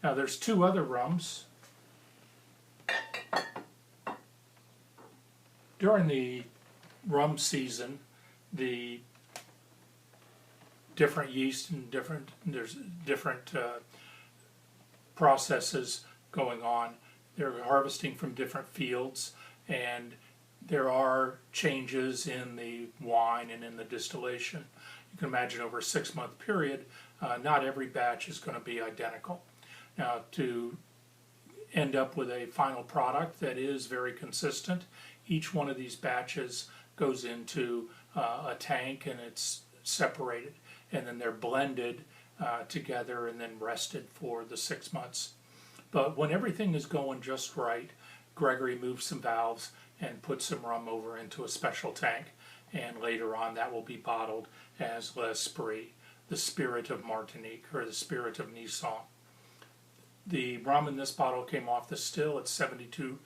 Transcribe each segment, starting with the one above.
Now there's two other rums. During the rum season, the different yeast and there's different processes going on. They're harvesting from different fields, and there are changes in the wine and in the distillation. You can imagine over a 6-month period, not every batch is going to be identical. Now, to end up with a final product that is very consistent, each one of these batches goes into a tank and it's separated, and then they're blended together and then rested for the 6 months. But when everything is going just right, Gregory moves some valves and puts some rum over into a special tank, and later on that will be bottled as l'Esprit, the spirit of Martinique, or the spirit of Neisson. The rum in this bottle came off the still at 72%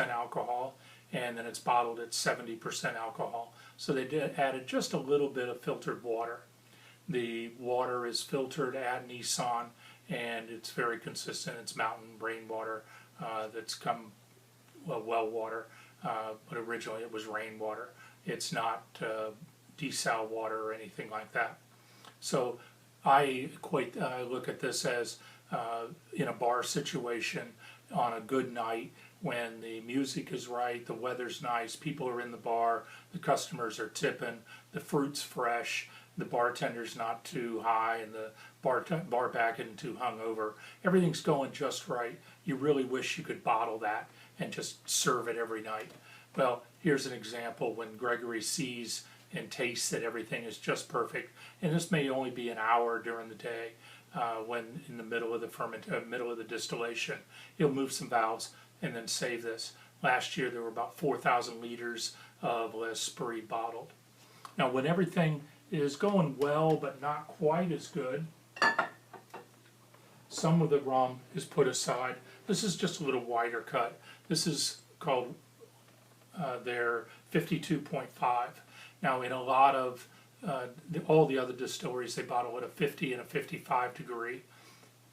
alcohol, and then it's bottled at 70% alcohol. So they added just a little bit of filtered water. The water is filtered at Neisson, and it's very consistent. It's mountain rainwater that's come, well water, but originally it was rainwater. It's not desal water or anything like that. So I look at this as in a bar situation on a good night when the music is right, the weather's nice, people are in the bar, the customers are tipping, the fruit's fresh, the bartender's not too high, and the bar back isn't too hungover. Everything's going just right. You really wish you could bottle that and just serve it every night. Well, here's an example when Gregory sees and tastes that everything is just perfect, and this may only be an hour during the day when in the middle of the middle of the distillation. He'll move some valves and then save this. Last year there were about 4,000 liters of l'Esprit bottled. Now when everything is going well but not quite as good, some of the rum is put aside. This is just a little wider cut. This is called their 52.5. Now in a lot of all the other distilleries, they bottle at a 50 and a 55 degree.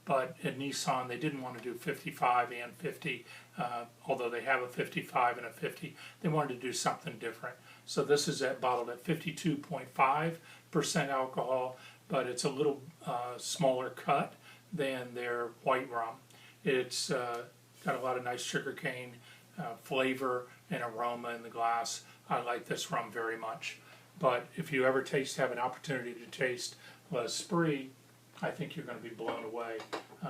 But at Neisson, they didn't want to do 55 and 50, although they have a 55 and a 50. They wanted to do something different. So this is bottled at 52.5% alcohol, but it's a little smaller cut than their white rum. It's got a lot of nice sugarcane flavor and aroma in the glass. I like this rum very much. But if you ever have an opportunity to taste l'Esprit, I think you're going to be blown away.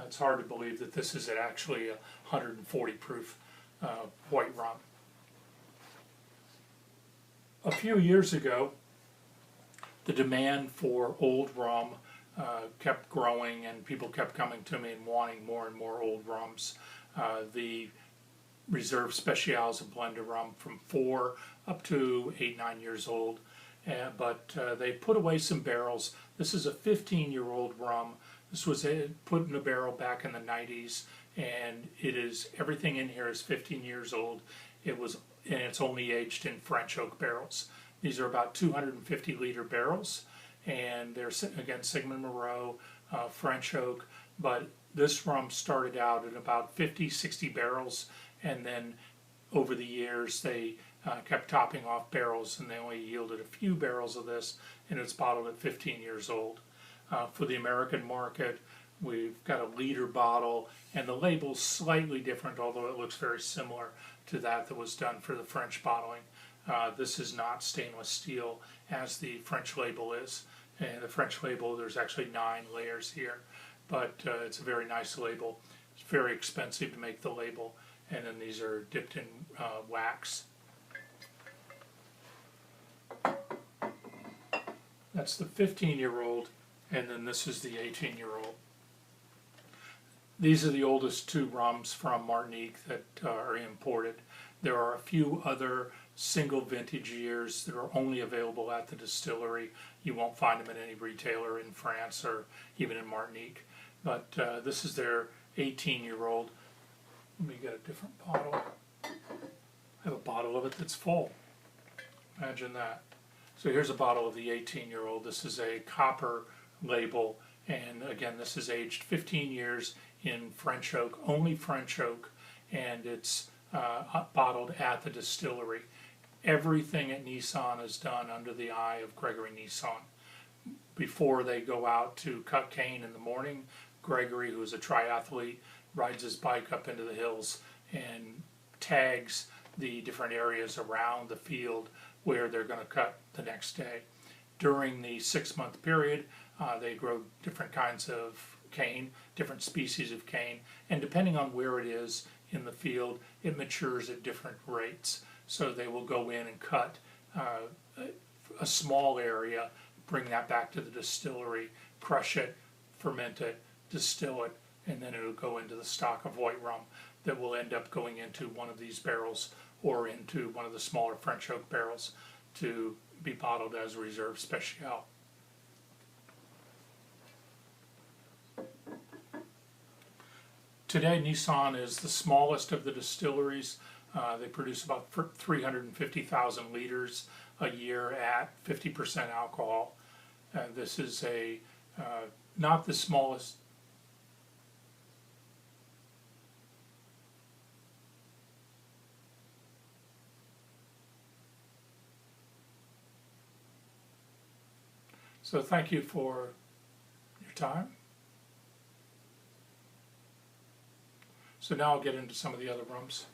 It's hard to believe that this is actually a 140 proof white rum. A few years ago, the demand for old rum kept growing, and people kept coming to me and wanting more and more old rums. The Reserve Specials, a blend of rum from 4 up to 8-9 years old. But they put away some barrels. This is a 15-year-old rum. This was put in a barrel back in the 90s, and everything in here is 15 years old. And it's only aged in French oak barrels. These are about 250 liter barrels, and they're again Sigmund Moreau, French oak. But this rum started out at about 50, 60 barrels, and then over the years they kept topping off barrels, and they only yielded a few barrels of this, and it's bottled at 15 years old. For the American market, we've got a liter bottle, and the label's slightly different, although it looks very similar to that was done for the French bottling. This is not stainless steel as the French label is. And the French label, there's actually 9 layers here, but it's a very nice label. It's very expensive to make the label, and then these are dipped in wax. That's the 15-year-old, and then this is the 18-year-old. These are the oldest 2 rums from Martinique that are imported. There are a few other single vintage years that are only available at the distillery. You won't find them at any retailer in France or even in Martinique. But this is their 18-year-old. Let me get a different bottle. I have a bottle of it that's full. Imagine that. So here's a bottle of the 18-year-old. This is a copper label, and again, this is aged 15 years in French oak, only French oak, and it's bottled at the distillery. Everything at Neisson is done under the eye of Gregory Neisson. Before they go out to cut cane in the morning, Gregory, who's a triathlete, rides his bike up into the hills and tags the different areas around the field where they're going to cut the next day. During the 6-month period, they grow different kinds of cane, different species of cane, and depending on where it is in the field, it matures at different rates. So they will go in and cut a small area, bring that back to the distillery, crush it, ferment it, distill it, and then it'll go into the stock of white rum that will end up going into one of these barrels or into one of the smaller French oak barrels to be bottled as Reserve Spécial. Today, Neisson is the smallest of the distilleries. They produce about 350,000 liters a year at 50% alcohol. This is not the smallest. So thank you for your time. So now I'll get into some of the other rums.